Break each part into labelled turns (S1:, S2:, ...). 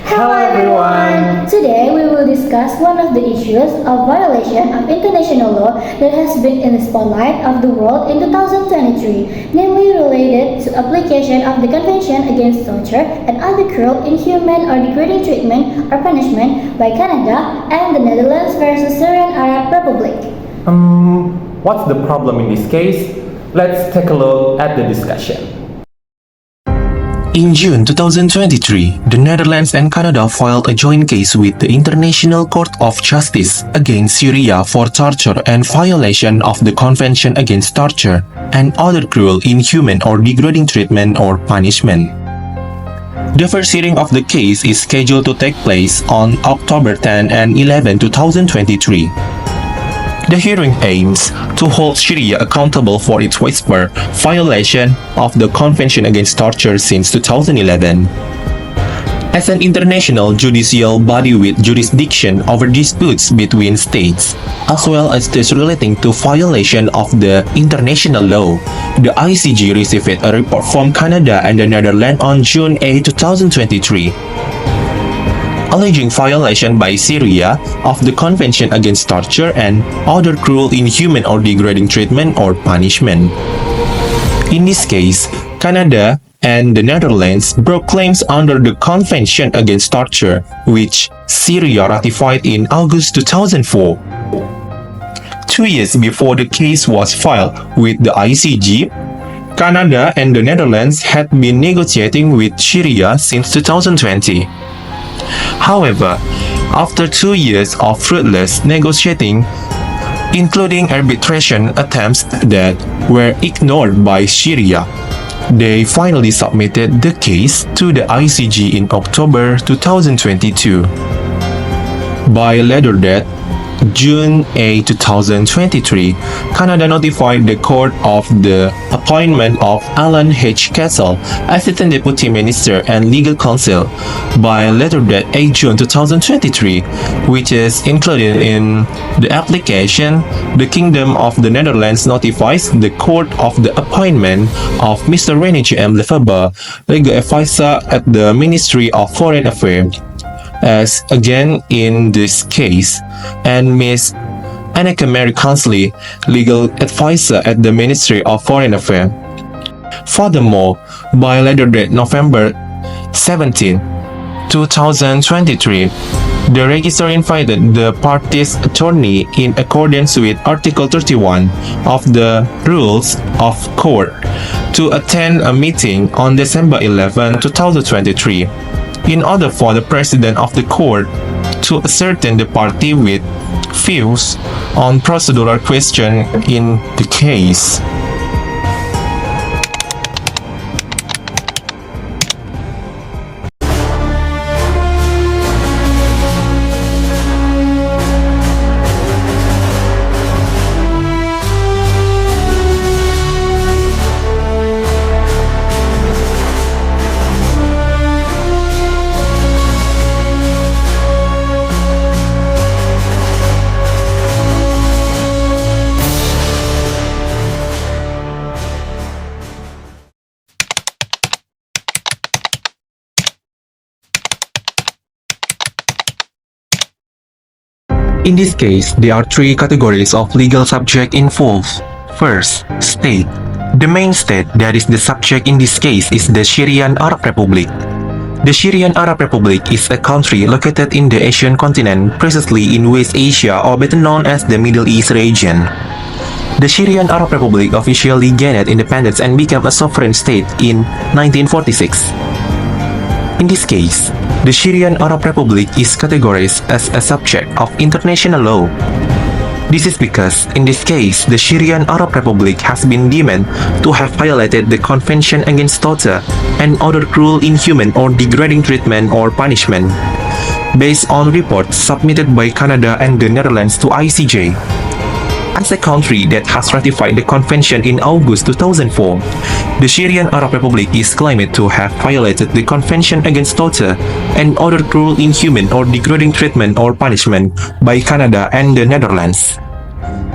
S1: Hello everyone! Today we will discuss one of the issues of violation of international law that has been in the spotlight of the world in 2023, namely related to application of the Convention Against Torture and other cruel, inhuman or degrading treatment or punishment by Canada and the Netherlands versus Syrian Arab Republic.
S2: What's the problem in this case? Let's take a look at the discussion.
S3: In June 2023, the Netherlands and Canada filed a joint case with the International Court of Justice against Syria for torture and violation of the Convention Against Torture and other cruel, inhuman or degrading treatment or punishment. The first hearing of the case is scheduled to take place on October 10 and 11, 2023. The hearing aims to hold Syria accountable for its widespread violation of the Convention Against Torture since 2011. As an international judicial body with jurisdiction over disputes between states, as well as those relating to violation of the international law, the ICJ received a report from Canada and the Netherlands on June 8, 2023. Alleging violation by Syria of the Convention Against Torture and other cruel, inhuman or degrading treatment or punishment. In this case, Canada and the Netherlands broke claims under the Convention Against Torture, which Syria ratified in August 2004. 2 years before the case was filed with the ICJ, Canada and the Netherlands had been negotiating with Syria since 2020. However, after 2 years of fruitless negotiating, including arbitration attempts that were ignored by Syria, they finally submitted the case to the ICJ in October 2022. By later that, June 8, 2023, Canada notified the court of the appointment of Alan H. Castle, Assistant Deputy Minister and Legal Counsel, by letter date 8 June 2023, which is included in the application. The Kingdom of the Netherlands notifies the court of the appointment of Mr. René J. M. Lefebvre, Legal Advisor at the Ministry of Foreign Affairs, as again in this case, and Ms. Anneke Marie Consley, Legal Advisor at the Ministry of Foreign Affairs. Furthermore, by letter date November 17, 2023, the registrar invited the parties' attorney in accordance with Article 31 of the Rules of Court to attend a meeting on December 11, 2023. In order for the President of the Court to ascertain the party with views on procedural question in the case. In this case, there are three categories of legal subject involved. First, state. The main state that is the subject in this case is the Syrian Arab Republic. The Syrian Arab Republic is a country located in the Asian continent, precisely in West Asia, or better known as the Middle East region. The Syrian Arab Republic officially gained independence and became a sovereign state in 1946. In this case, the Syrian Arab Republic is categorized as a subject of international law. This is because, in this case, the Syrian Arab Republic has been deemed to have violated the Convention Against Torture and other cruel, inhuman or degrading treatment or punishment, based on reports submitted by Canada and the Netherlands to ICJ. As a country that has ratified the convention in August 2004, the Syrian Arab Republic is claimed to have violated the Convention Against Torture and other cruel, inhuman or degrading treatment or punishment by Canada and the Netherlands.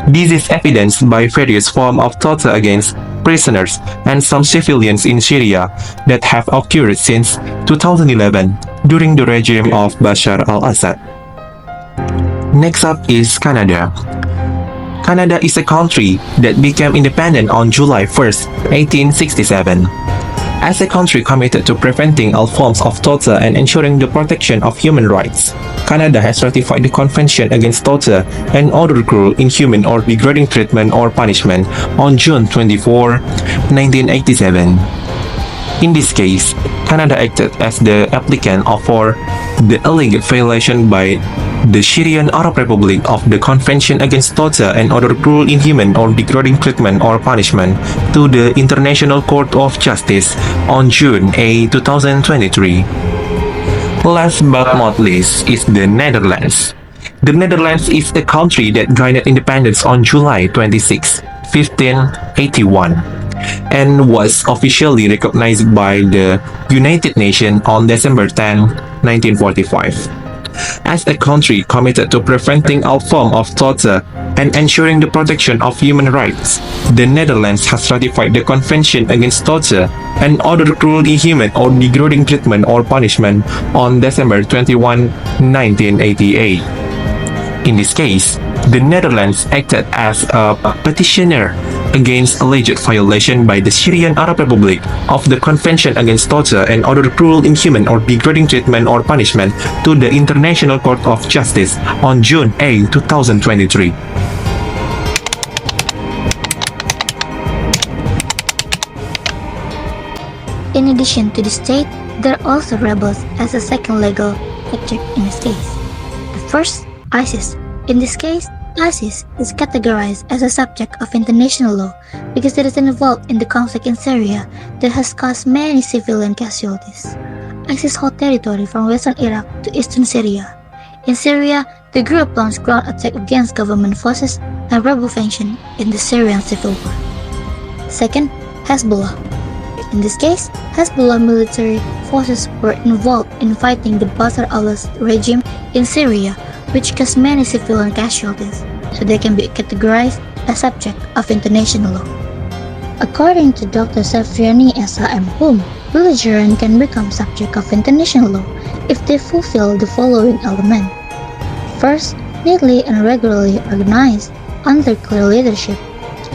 S3: This is evidenced by various forms of torture against prisoners and some civilians in Syria that have occurred since 2011 during the regime of Bashar al-Assad. Next up is Canada. Canada is a country that became independent on July 1st, 1867. As a country committed to preventing all forms of torture and ensuring the protection of human rights, Canada has ratified the Convention Against Torture and Other Cruel, Inhuman or Degrading Treatment or Punishment on June 24, 1987. In this case, Canada acted as the applicant for the alleged violation by the Syrian Arab Republic of the Convention Against Torture and Other Cruel, Inhuman or Degrading Treatment or Punishment to the International Court of Justice on June 8, 2023. Last but not least is the Netherlands. The Netherlands is a country that gained independence on July 26, 1581, and was officially recognized by the United Nations on December 10, 1945. As a country committed to preventing all forms of torture and ensuring the protection of human rights, the Netherlands has ratified the Convention Against Torture and Other Cruel, Inhuman or Degrading Treatment or Punishment on December 21, 1988. In this case, the Netherlands acted as a petitioner against alleged violation by the Syrian Arab Republic of the Convention Against Torture and Other Cruel, Inhuman or Degrading Treatment or Punishment to the International Court of Justice on June 8, 2023.
S1: In addition to the state, there are also rebels as a second legal subject in this case. The first, ISIS. In this case, ISIS is categorized as a subject of international law because it is involved in the conflict in Syria that has caused many civilian casualties. ISIS hold territory from western Iraq to eastern Syria. In Syria, the group launched ground attacks against government forces and rebel faction in the Syrian civil war. Second, Hezbollah. In this case, Hezbollah military forces were involved in fighting the Bashar al-Assad regime in Syria, which caused many civilian casualties, so they can be categorized as subject of international law. According to Dr. Sarjana and Hukum, belligerents can become subject of international law if they fulfill the following elements. First, neatly and regularly organized under clear leadership.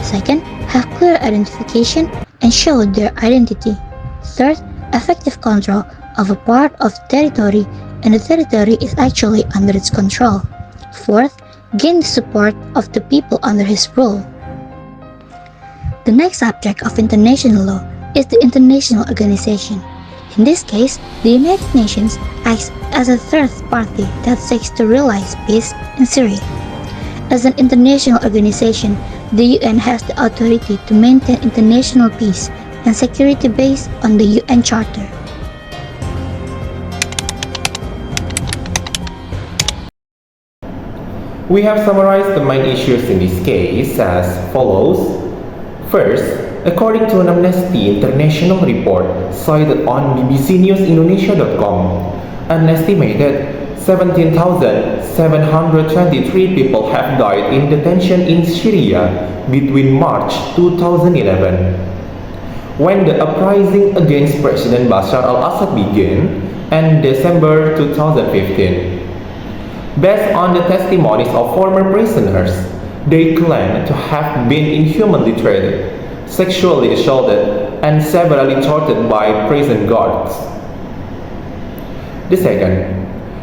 S1: Second, have clear identification and show their identity. Third, effective control of a part of territory and the territory is actually under its control. Fourth, gain the support of the people under his rule. The next subject of international law is the international organization. In this case, the United Nations acts as a third party that seeks to realize peace in Syria. As an international organization, the UN has the authority to maintain international peace and security based on the UN Charter.
S2: We have summarized the main issues in this case as follows. First, according to an Amnesty International report cited on bbcnewsindonesia.com, an estimated 17,723 people have died in detention in Syria between March 2011, when the uprising against President Bashar al-Assad began, and December 2015. Based on the testimonies of former prisoners, they claim to have been inhumanly treated, sexually assaulted, and severely tortured by prison guards. The second,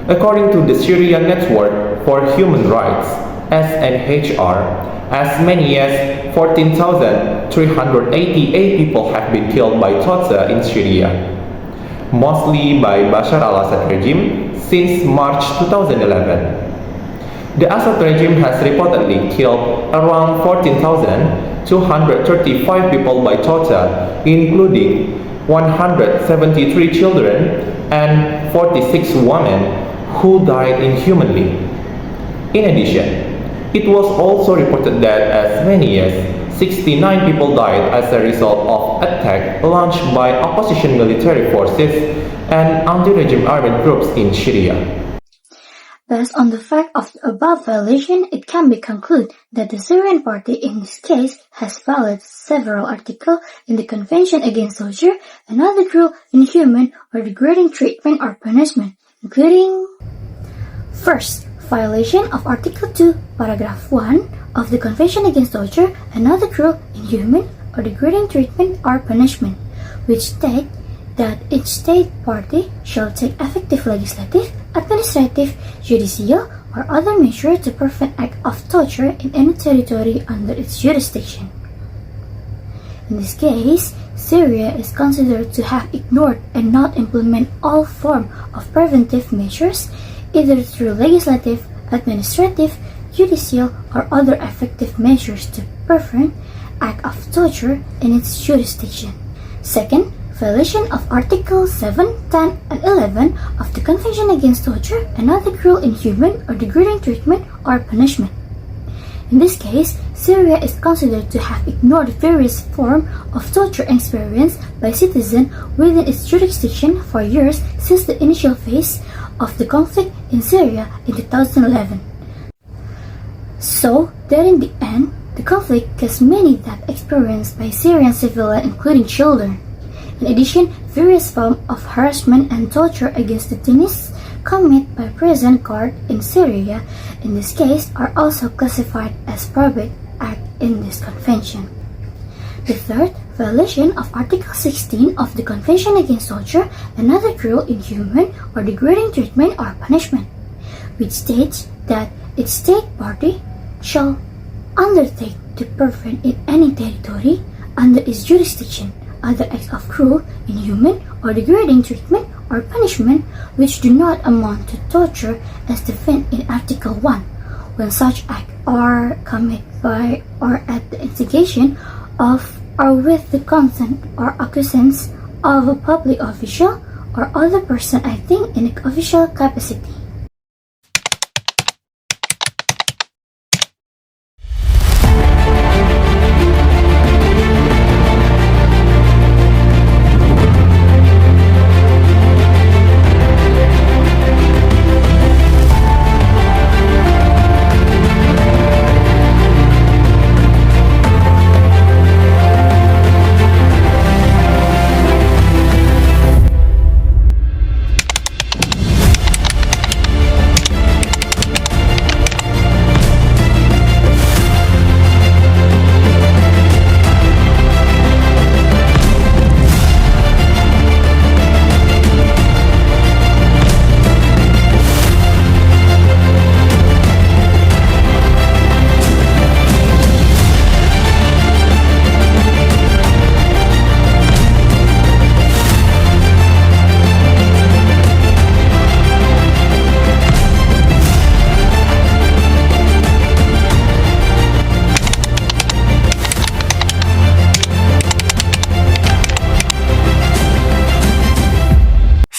S2: according to the Syrian Network for Human Rights, SNHR, as many as 14,388 people have been killed by torture in Syria, mostly by Bashar al-Assad regime since March 2011. The Assad regime has reportedly killed around 14,235 people by torture, including 173 children and 46 women who died inhumanly. In addition, it was also reported that as many as 69 people died as a result of attacks launched by opposition military forces and anti-regime armed groups in Syria.
S1: Based on the fact of the above violation, it can be concluded that the Syrian party in this case has violated several articles in the Convention Against Torture and other cruel, inhuman, or degrading treatment or punishment, including: First, violation of Article 2, Paragraph 1 of the Convention Against Torture and other cruel, inhuman, or degrading treatment or punishment, which state that each state party shall take effective legislative, administrative, judicial, or other measures to prevent acts of torture in any territory under its jurisdiction. In this case, Syria is considered to have ignored and not implement all forms of preventive measures, either through legislative, administrative, judicial, or other effective measures to prevent acts of torture in its jurisdiction. Second, violation of Articles 7, 10, and 11 of the Convention Against Torture and other cruel, inhuman, or degrading treatment or punishment. In this case, Syria is considered to have ignored various forms of torture experienced by citizens within its jurisdiction for years since the initial phase of the conflict in Syria in 2011. So that in the end, the conflict caused many deaths experienced by Syrian civilians, including children. In addition, various forms of harassment and torture against detainees committed by prison guards in Syria, in this case, are also classified as prohibited acts in this convention. The third, violation of Article 16 of the Convention Against Torture and other cruel, inhuman, or degrading treatment or punishment, which states that each state party shall undertake to prevent in any territory under its jurisdiction other acts of cruel, inhuman, or degrading treatment or punishment which do not amount to torture as defined in Article 1, when such acts are committed by or at the instigation of or with the consent or acquiescence of a public official or other person acting in an official capacity.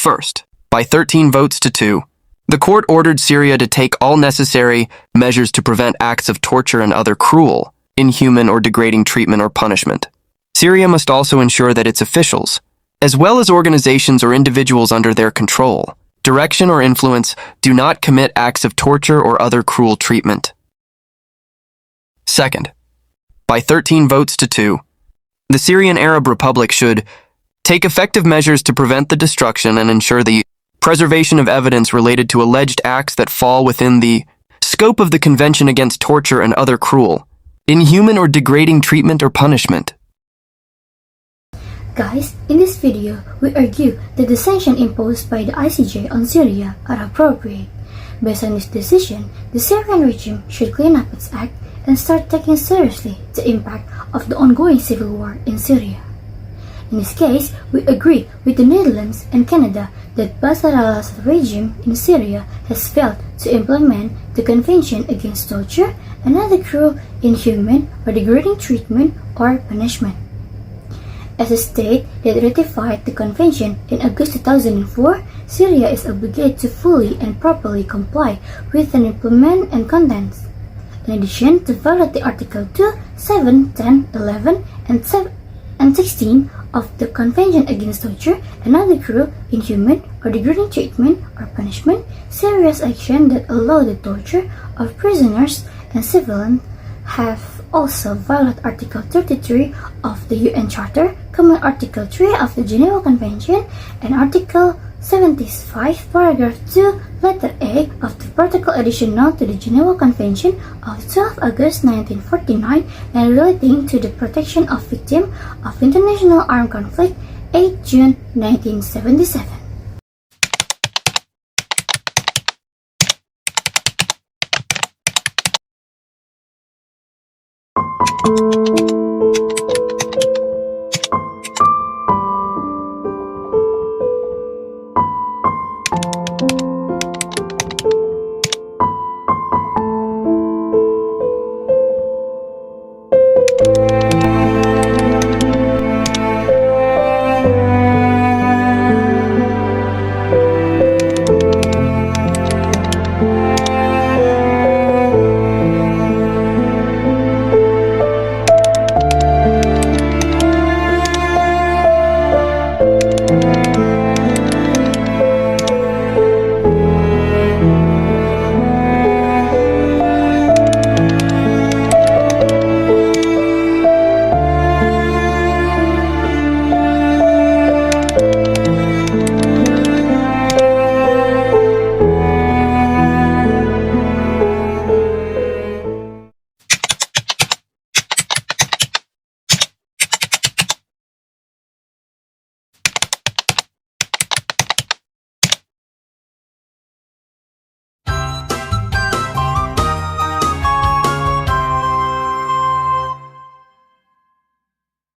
S4: First, by 13 votes to 2, the court ordered Syria to take all necessary measures to prevent acts of torture and other cruel, inhuman, or degrading treatment or punishment. Syria must also ensure that its officials, as well as organizations or individuals under their control, direction, or influence, do not commit acts of torture or other cruel treatment. Second, by 13 votes to 2, the Syrian Arab Republic should take effective measures to prevent the destruction and ensure the preservation of evidence related to alleged acts that fall within the scope of the Convention Against Torture and other cruel, inhuman, or degrading treatment or punishment.
S1: Guys, in this video, we argue that the sanctions imposed by the ICJ on Syria are appropriate. Based on this decision, the Syrian regime should clean up its act and start taking seriously the impact of the ongoing civil war in Syria. In this case, we agree with the Netherlands and Canada that Bashar al-Assad regime in Syria has failed to implement the Convention Against Torture and other cruel, inhuman, or degrading treatment or punishment. As a state that ratified the convention in August 2004, Syria is obligated to fully and properly comply with and implement and contents. In addition to violate the Article 2, 7, 10, 11, and and 16 of the Convention Against Torture and Other Cruel, Inhuman, or Degrading Treatment or Punishment, serious action that allow the torture of prisoners and civilians, have also violated Article 33 of the UN Charter, Common Article 3 of the Geneva Convention, and Article 75, Paragraph 2, Letter A of the Protocol Additional to the Geneva Convention of 12 August 1949 and relating to the protection of victims of international armed conflict, 8 June 1977.